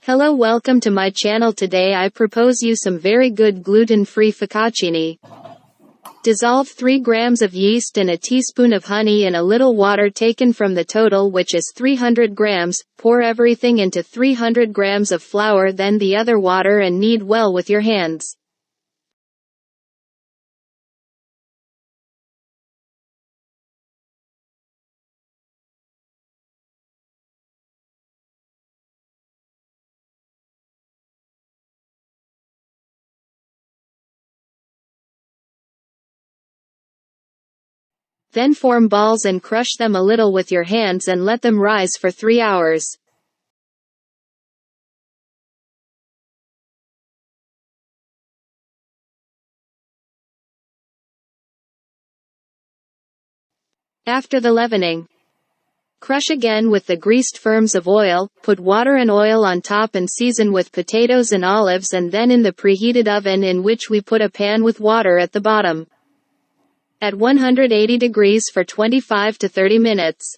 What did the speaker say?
Hello, welcome to my channel. Today I propose you some very good gluten-free focaccia. Dissolve 3 grams of yeast and a teaspoon of honey in a little water taken from the total, which is 300 grams. Pour everything into 300 grams of flour, then the other water, and knead well with your hands. Then form balls and crush them a little with your hands and let them rise for 3 hours. After the leavening, crush again with the greased firms of oil, put water and oil on top and season with potatoes and olives, and then in the preheated oven, in which we put a pan with water at the bottom, at 180 degrees for 25 to 30 minutes.